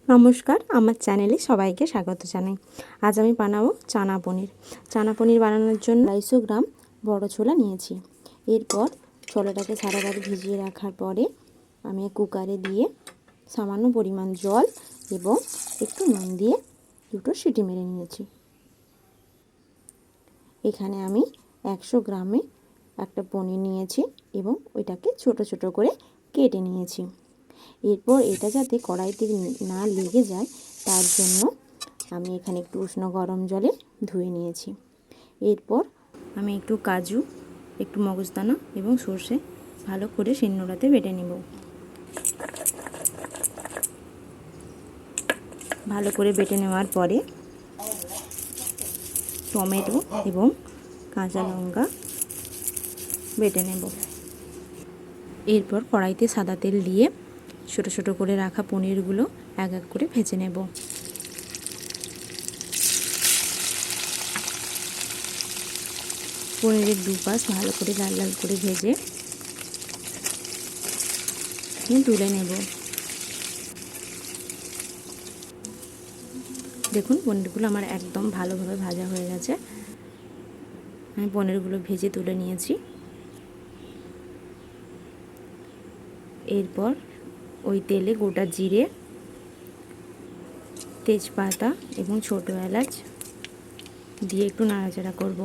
নমস্কার, আমার চ্যানেলে সবাইকে স্বাগত জানাই। আজ আমি বানাবো চানা পনির। চানা পনির বানানোর জন্য 250 গ্রাম বড় ছোলা নিয়েছি। এরপর ছোলাটাকে সারা রাত ভিজিয়ে রাখার পরে আমি কুকারে দিয়ে সামান্য পরিমাণ জল এবং একটু নুন দিয়ে দুটো সিটি মেরে নিয়েছি। এখানে আমি 100 গ্রামে একটা পনির নিয়েছি এবং ওইটাকে ছোট ছোট করে কেটে নিয়েছি। এরপর এটা যাতে কড়াইতে না লেগে যায় তার জন্য আমি এখানে একটু উষ্ণ গরম জলে ধুয়ে নিয়েছি। এরপর আমি একটু কাজু, একটু মগজদানা এবং সর্ষে ভালো করে শিলনোড়াতে বেটে নেব। ভালো করে বেটে নেওয়ার পরে টমেটো এবং কাঁচা লঙ্কা বেটে নেব। এরপর কড়াইতে সাদা তেল দিয়ে ছোট ছোট করে রাখা পনিরগুলো এক এক করে ভেজে নেব। পনিরের দুপাশ ভালো করে লাল লাল করে ভেজে তুলে নেব। দেখুন পনিরগুলো আমার একদম ভালোভাবে ভাজা হয়ে গেছে। আমি পনিরগুলো ভেজে তুলে নিয়েছি। এরপর ওই তেলে গোটা জিরে, তেজপাতা এবং ছোটো এলাচ দিয়ে একটু নাড়াচাড়া করব।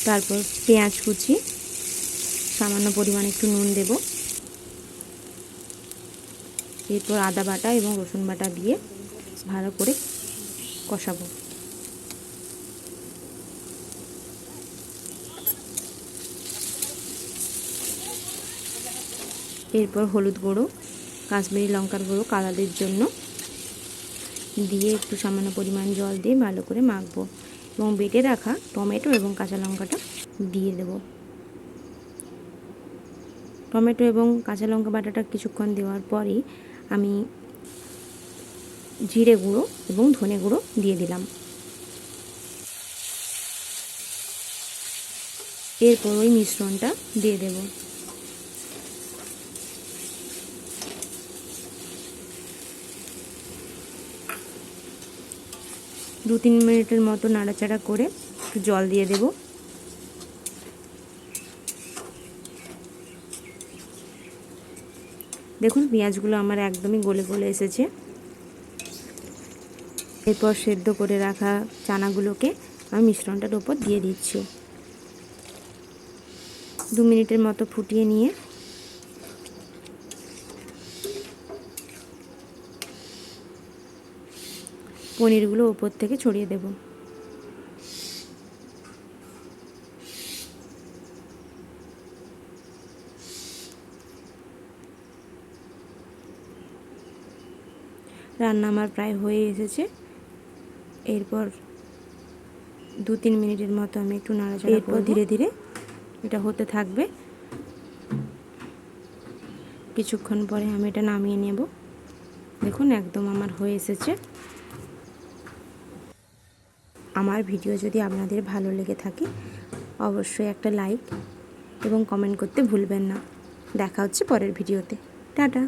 তারপর পেঁয়াজ কুচি, সামান্য পরিমাণে একটু নুন দেব। এরপর আদা বাটা এবং রসুন বাটা দিয়ে ভালো করে কষাবো। এরপর হলুদ গুঁড়ো, কাশ্মীরি লঙ্কার গুঁড়ো কালারের জন্য দিয়ে একটু সামান্য পরিমাণ জল দিয়ে ভালো করে মাখবো এবং বেটে রাখা টমেটো এবং কাঁচা লঙ্কাটা দিয়ে দেব। টমেটো এবং কাঁচা লঙ্কা বাটাটা কিছুক্ষণ দেওয়ার পরেই আমি জিরে গুঁড়ো এবং ধনে গুঁড়ো দিয়ে দিলাম। এরপর ওই মিশ্রণটা দিয়ে দেব। দু তিন মিনিটের মতো নাড়াচাড়া করে একটু জল দিয়ে দেব। দেখুন পেঁয়াজগুলো আমার একদমই গলে গলে এসেছে। এরপর সেদ্ধ করে রাখা চানাগুলোকে আমি মিশ্রণটার উপর দিয়ে দিচ্ছি। 2 মিনিটের মতো ফুটিয়ে নিয়ে পনিরগুলো উপর থেকে ছড়িয়ে দেব। রান্না আমার প্রায় হয়ে এসেছে। এরপর 2-3 মিনিটের মতো আমি একটু নাড়াচাড়া করব। এরপর ধীরে ধীরে এটা হতে থাকবে। কিছুক্ষণ পরে আমি এটা নামিয়ে নেব। দেখুন একদম আমার হয়ে এসেছে। আমার ভিডিও যদি আপনাদের ভালো লেগে থাকে অবশ্যই একটা লাইক এবং কমেন্ট করতে ভুলবেন না। দেখা হচ্ছে পরের ভিডিওতে। টাটা।